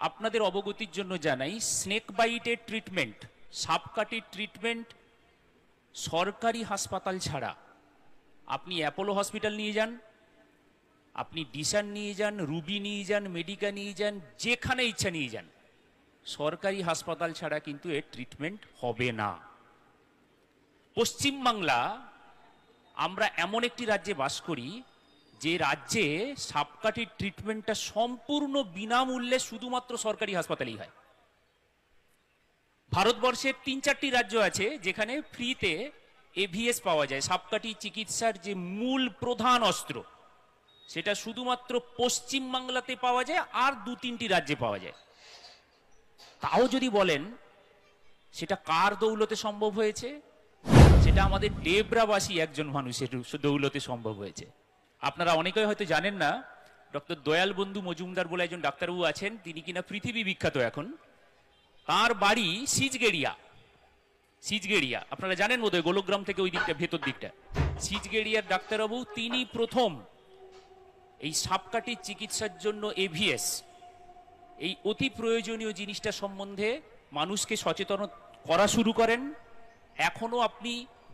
আপনাদের অবগতির জন্য জানাই, স্নেক বাইটের ট্রিটমেন্ট, সাপকাটির ট্রিটমেন্ট সরকারি হাসপাতাল ছাড়া, আপনি অ্যাপোলো হসপিটাল নিয়ে যান, আপনি ডিসান নিয়ে যান, রুবি নিয়ে যান, মেডিকা নিয়ে যান, যেখানে ইচ্ছা নিয়ে যান, সরকারি হাসপাতাল ছাড়া কিন্তু এর ট্রিটমেন্ট হবে না। পশ্চিমবাংলা, আমরা এমন একটি রাজ্যে বাস করি যে রাজ্যে সাপকাটির ট্রিটমেন্টটা সম্পূর্ণ বিনামূল্যে শুধুমাত্র সরকারি হাসপাতালেই হয়। ভারতবর্ষের ৩-৪টি রাজ্য আছে যেখানে ফ্রিতে এভিএস পাওয়া যায়। সাপকাটি চিকিৎসার যে মূল প্রধান অস্ত্র, সেটা শুধুমাত্র পশ্চিমবাংলাতে পাওয়া যায় আর ২-৩টি রাজ্যে পাওয়া যায়। তাও যদি বলেন সেটা কার দৌলতে সম্ভব হয়েছে, সেটা আমাদের ডেবরাবাসী একজন মানুষের দৌলতে সম্ভব হয়েছে। আপনারা অনেকেই হয়তো জানেন না, ডক্টর দয়াল বন্ধু মজুমদার বলে একজন ডাক্তারবাবু আছেন, তিনি কিনা পৃথিবী বিখ্যাত এখন। তার বাড়ি সিজগেড়িয়া, আপনারা জানেন বোধহয়, গোলগ্রাম থেকে ওই দিকটা, ভেতর দিকটা সিজগেড়িয়ার ডাক্তারবাবু, তিনি প্রথম এই সাপকাটির চিকিৎসার জন্য এভিএস, এই অতি প্রয়োজনীয় জিনিসটা সম্বন্ধে মানুষকে সচেতন করা শুরু করেন। এখনো আপনি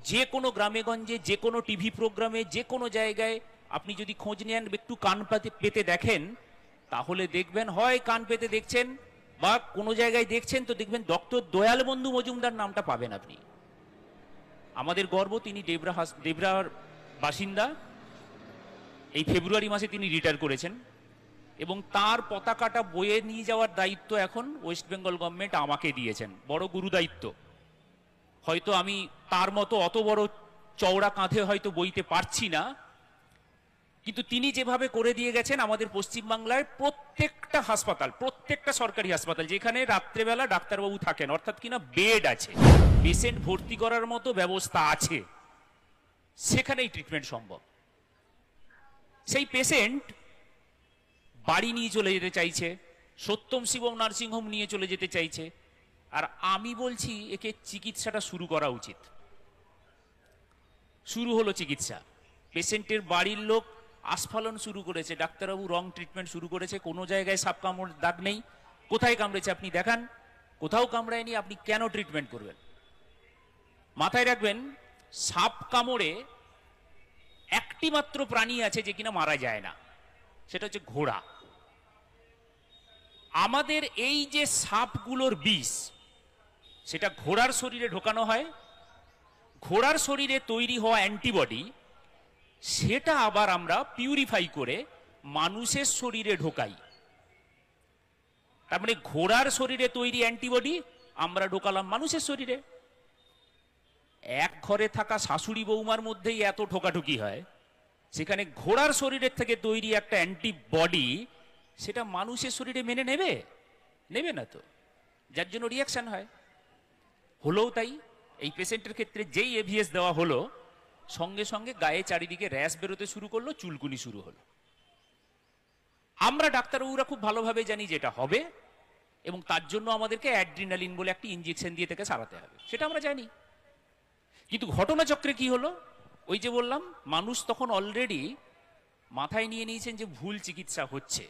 যে কোনো গ্রামে গঞ্জে, যে কোনো টিভি প্রোগ্রামে, যে কোনো জায়গায় আপনি যদি খোঁজ নেন, একটু কান পেতে দেখেন, তাহলে দেখবেন হয় কান পেতে দেখছেন বা কোনো জায়গায় দেখছেন, তো দেখবেন ডক্টর দয়াল বন্ধু মজুমদার নামটা পাবেন আপনি। আমাদের গর্ব, তিনি ডেবরার বাসিন্দা। এই ফেব্রুয়ারি মাসে তিনি রিটায়ার করেছেন এবং তার পতাকাটা বয়ে নিয়ে যাওয়ার দায়িত্ব এখন ওয়েস্ট বেঙ্গল গভর্নমেন্ট আমাকে দিয়েছেন। বড় গুরু দায়িত্ব। হয়তো আমি তার মতো অত বড় চওড়া কাঁধে হয়তো বইতে পারছি না, কিন্তু তিনি যেভাবে করে দিয়ে গেছেন আমাদের পশ্চিমবাংলায় প্রত্যেকটা হাসপাতাল, প্রত্যেকটা সরকারি হাসপাতাল যেখানে রাত্রেবেলা ডাক্তারবাবু থাকেন, অর্থাৎ কিনা বেড আছে, পেশেন্ট ভর্তি করার মতো ব্যবস্থা আছে, সেখানেই ট্রিটমেন্ট সম্ভব। সেই পেশেন্ট বাড়ি নিয়ে চলে যেতে চাইছে, সত্যম শিবম নার্সিংহোম নিয়ে চলে যেতে চাইছে, আর আমি বলছি একে চিকিৎসাটা শুরু করা উচিত। শুরু হলো চিকিৎসা, পেশেন্টের বাড়ির লোক আস্ফালন শুরু করেছে, ডাক্তারবাবু রং ট্রিটমেন্ট শুরু করেছে, কোনো জায়গায় সাপ কামড় দাগ নেই, কোথায় কামড়েছে আপনি দেখান, কোথাও কামড়ায়নি, আপনি কেন ট্রিটমেন্ট করবেন? মাথায় রাখবেন, সাপ কামড়ে একটি মাত্র প্রাণী আছে যে কিনা মারা যায় না, সেটা হচ্ছে ঘোড়া। আমাদের এই যে সাপগুলোর বিষ, সেটা ঘোড়ার শরীরে ঢোকানো হয়, ঘোড়ার শরীরে তৈরি হওয়া অ্যান্টিবডি সেটা আবার আমরা পিউরিফাই করে মানুষের শরীরে ঢোকাই। তার মানে ঘোড়ার শরীরে তৈরি অ্যান্টিবডি আমরা ঢোকালাম মানুষের শরীরে। এক ঘরে থাকা শাশুড়ি বৌমার মধ্যেই এত ঠোকাঠুকি হয়, সেখানে ঘোড়ার শরীরের থেকে তৈরি একটা অ্যান্টিবডি সেটা মানুষের শরীরে মেনে নেবে না তো, যার জন্য রিয়াকশন হয়। হলেও তাই, এই পেশেন্টের ক্ষেত্রে যেই এভিএস দেওয়া হলো, সঙ্গে সঙ্গে গায়ে চারিদিকে র্যাশ বেরোতে শুরু করলো, চুলকুনি শুরু হলো। আমরা ডাক্তারবাবুরা খুব ভালোভাবে জানি যেটা হবে, এবং তার জন্য আমাদেরকে অ্যাড্রিনালিন বলে একটি ইঞ্জেকশন দিয়ে থেকে সারাতে হবে, সেটা আমরা জানি। কিন্তু ঘটনাচক্রে কি হলো, ওই যে বললাম, মানুষ তখন অলরেডি মাথায় নিয়ে নিয়েছেন যে ভুল চিকিৎসা হচ্ছে,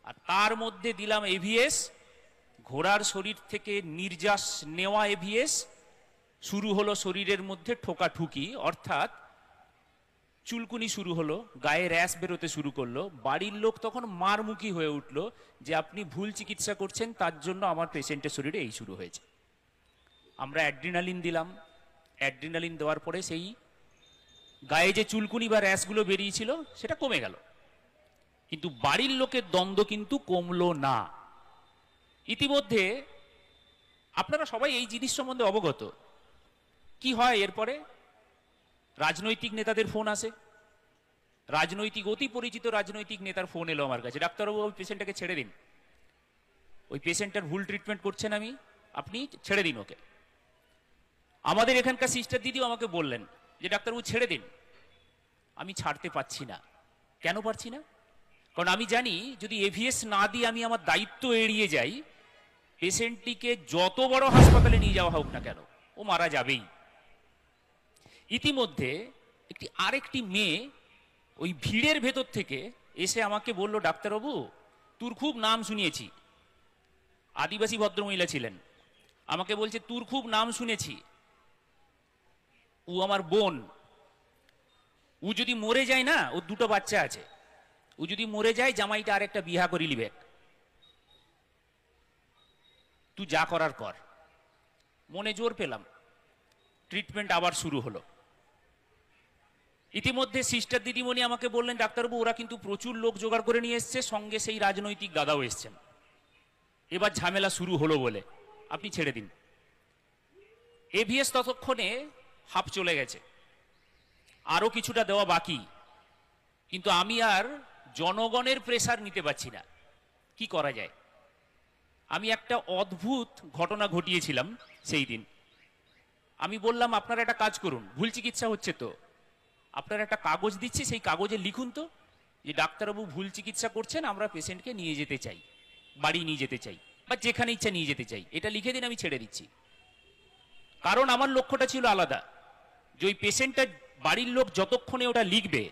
আর তার মধ্যে দিলাম এভিএস, ঘোড়ার শরীর থেকে নির্যাস নেওয়া এভিএস, শুরু হলো শরীরের মধ্যে ঠোকাঠুকি, অর্থাৎ চুলকুনি শুরু হলো, গায়ে র্যাশ বেরোতে শুরু করলো। বাড়ির লোক তখন মারমুখী হয়ে উঠলো যে আপনি ভুল চিকিৎসা করছেন, তার জন্য আমার পেশেন্টের শরীরে এই শুরু হয়েছে। আমরা অ্যাড্রিনালিন দিলাম, অ্যাড্রিনালিন দেওয়ার পরে সেই গায়ে যে চুলকুনি বা র্যাশগুলো বেরিয়েছিল সেটা কমে গেল, কিন্তু বাড়ির লোকের দ্বন্দ্ব কিন্তু কমলো না। ইতিমধ্যে আপনারা সবাই এই জিনিস সম্বন্ধে অবগত। কি হয় এরপরে? রাজনৈতিক নেতাদের ফোন আসে, রাজনৈতিক, অতি পরিচিত রাজনৈতিক নেতার ফোন এলো আমার কাছে, ডাক্তারবাবু ওই পেশেন্টটাকে ছেড়ে দিন, ওই পেশেন্টটার ভুল ট্রিটমেন্ট করছেন আমি, আপনি ছেড়ে দিন ওকে। আমাদের এখানকার সিস্টার দিদিও আমাকে বললেন যে ডাক্তারবাবু ছেড়ে দিন। আমি ছাড়তে পারছি না। কেন পারছি না? কারণ আমি জানি যদি এভিএস না দিয়ে আমি আমার দায়িত্ব এড়িয়ে যাই, পেশেন্টটিকে যত বড় হাসপাতালে নিয়ে যাওয়া হোক না কেন, ও মারা যাবেই। ইতিমধ্যে আরেকটি মেয়ে ওই ভিড়ের ভেতর থেকে এসে আমাকে বলল, ডাক্তারবাবু তোর খুব নাম শুনিয়েছি, আদিবাসী ভদ্রমহিলা ছিলেন, আমাকে বলছে তোর খুব নাম শুনেছি, ও আমার বোন, ও যদি মরে যায় না, ওর দুটো বাচ্চা আছে, ও যদি মরে যায় জামাইটা আর একটা বিয়া করি লিবে, তুই যা করার কর। মনে জোর পেলাম, ট্রিটমেন্ট আবার শুরু হলো। ইতিমধ্যে সিস্টার দিদিমণি আমাকে বললেন, ডাক্তারবাবু ওরা কিন্তু প্রচুর লোক জোগাড় করে নিয়ে এসছে, সঙ্গে সেই রাজনৈতিক দাদাও এসছেন, এবার ঝামেলা শুরু হলো বলে আপনি ছেড়ে দিন। এভিএস ততক্ষণে হাফ চলে গেছে, আরো কিছুটা দেওয়া বাকি, কিন্তু আমি আর জনগণের প্রেসার নিতে পারছি না। কি করা যায়? আমি একটা অদ্ভুত ঘটনা ঘটিয়েছিলাম সেই দিন। আমি বললাম আপনারা একটা কাজ করুন, ভুল চিকিৎসা হচ্ছে তো, আপনারা একটা কাগজ দিচ্ছি, সেই কাগজে লিখুন তো যে ডাক্তারবাবু ভুল চিকিৎসা করছেন, আমরা পেশেন্টকে নিয়ে যেতে চাই, বাড়ি নিয়ে যেতে চাই, বা যেখানে ইচ্ছা নিয়ে যেতে চাই, এটা লিখে দিন, আমি ছেড়ে দিচ্ছি। কারণ আমার লক্ষ্যটা ছিল আলাদা, যে ওই পেশেন্টটা বাড়ির লোক যতক্ষণে ওটা লিখবে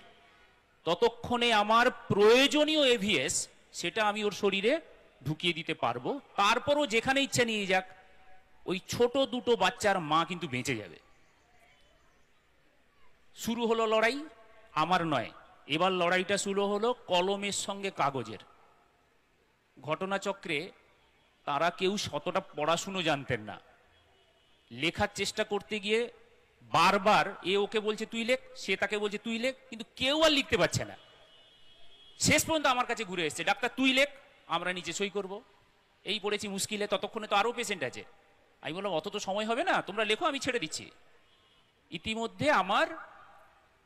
ততক্ষণে আমার প্রয়োজনীয় এভিএস সেটা আমি ওর শরীরে ঢুকিয়ে দিতে পারবো, তারপরও যেখানে ইচ্ছা নিয়ে যাক, ওই ছোট দুটো বাচ্চার মা কিন্তু বেঁচে যাবে। শুরু হলো লড়াই, আমার নয়, এবার লড়াইটা শুরু হলো কলমের সঙ্গে কাগজের। ঘটনাচক্রে তারা কেউ শতটা পড়াশুনো জানতেন না, লেখার চেষ্টা করতে গিয়ে বারবার এ ওকে বলছে তুই লেখ, সে তাকে বলছে তুই লেখ, কিন্তু কেউ আর লিখতে পারছে না। শেষ পর্যন্ত আমার কাছে ঘুরে এসছে, ডাক্তার তুই লেখ, আমরা নিচে সই করব। এই পড়েছি মুশকিলে, ততক্ষণে তো আরো পেশেন্ট আছে। আমি বললাম অত তো সময় হবে না, তোমরা লেখো, আমি ছেড়ে দিচ্ছি। ইতিমধ্যে আমার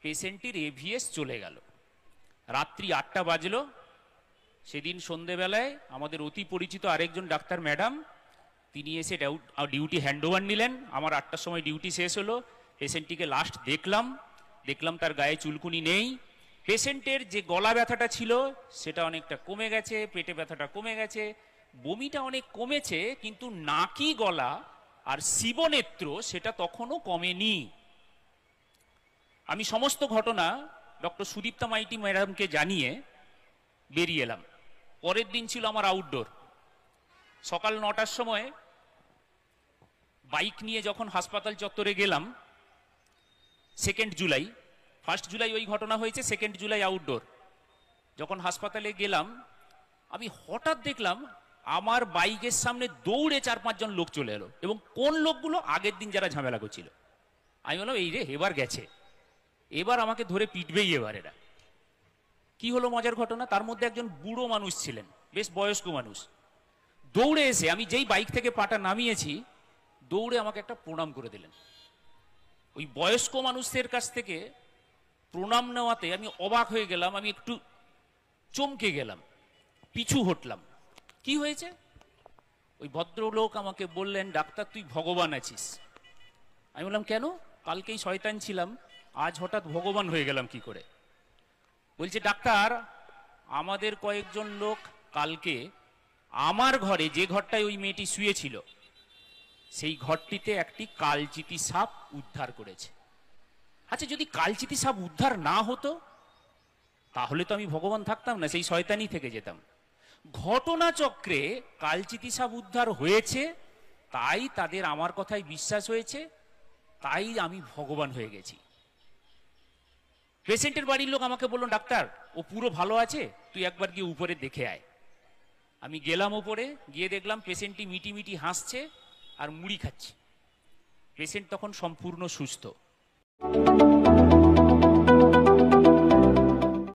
পেশেন্টের এভিএস চলে গেল। রাত্রি 8টা বাজলো। সেদিন সন্ধেবেলায় আমাদের অতি পরিচিত আরেকজন ডাক্তার ম্যাডাম, তিনি এসে ডিউটি হ্যান্ডওভার নিলেন। আমার 8টার সময় ডিউটি শেষ হলো। পেশেন্টটিকে লাস্ট দেখলাম তার গায়ে চুলকুনি নেই। পেশেন্টের যে গলা ব্যথাটা ছিল সেটা অনেকটা কমে গেছে, পেটে ব্যথাটা কমে গেছে, বমিটা অনেক কমেছে, কিন্তু নাকি গলা আর শিবনেত্র সেটা তখনও কমেনি। আমি সমস্ত ঘটনা ডক্টর সুদীপ্তা মাইতি ম্যাডামকে জানিয়ে বেরিয়ে এলাম। পরের দিন ছিল আমার আউটডোর। সকাল 9টার সময় বাইক নিয়ে যখন হাসপাতাল চত্বরে গেলাম, 2 জুলাই, 1 জুলাই ওই ঘটনা হয়েছে, 2 জুলাই আউটডোর। যখন হাসপাতালে গেলাম, আমি হঠাৎ দেখলাম আমার বাইকের সামনে দৌড়ে 4-5 জন লোক চলে এলো, এবং কোন লোকগুলো? আগের দিন যারা ঝামেলা করছিল। আমি বললাম এই রে, এবার গেছে, এবার আমাকে ধরে পিটবেই এবার এরা। কি হলো মজার ঘটনা, তার মধ্যে একজন বুড়ো মানুষ ছিলেন, বেশ বয়স্ক মানুষ। দৌড়ে এসে, আমি যেই বাইক থেকে পাটা নামিয়েছি, দৌড়ে আমাকে একটা প্রণাম করে দিলেন। ওই বয়স্ক মানুষদের কাছ থেকে প্রণাম নেওয়াতে আমি অবাক হয়ে গেলাম, আমি একটু চমকে গেলাম, পিছু হটলাম। কি হয়েছে? ওই ভদ্রলোক আমাকে বললেন, ডাক্তার তুই ভগবান আছিস। আমি বললাম কেন? কালকেই শয়তান ছিলাম, আজ হঠাৎ ভগবান হয়ে গেলাম কি করে? বলছে ডাক্তার, আমাদের কয়েকজন লোক কালকে আমার ঘরে, যে ঘরটায় ওই মেয়েটি শুয়েছিল, সেই ঘরটিতে একটি কালচিতি সাপ উদ্ধার করেছে। আচ্ছা, যদি কালচিতি সাপ উদ্ধার না হতো তাহলে তো আমি ভগবান থাকতাম না, সেই শয়তানি থেকে যেতাম। ঘটনাচক্রে কালচিতি সাপ উদ্ধার হয়েছে, তাই তাদের আমার কথায় বিশ্বাস হয়েছে, তাই আমি ভগবান হয়ে গেছি। পেশেন্টের বাড়ির লোক আমাকে বলল, ডাক্তার ও পুরো ভালো আছে, তুই একবার গিয়ে উপরে দেখে আয়। আমি গেলাম উপরে, গিয়ে দেখলাম পেশেন্টটি মিটি হাসছে আর মুড়ি খাচ্ছে। পেশেন্ট তখন সম্পূর্ণ সুস্থ।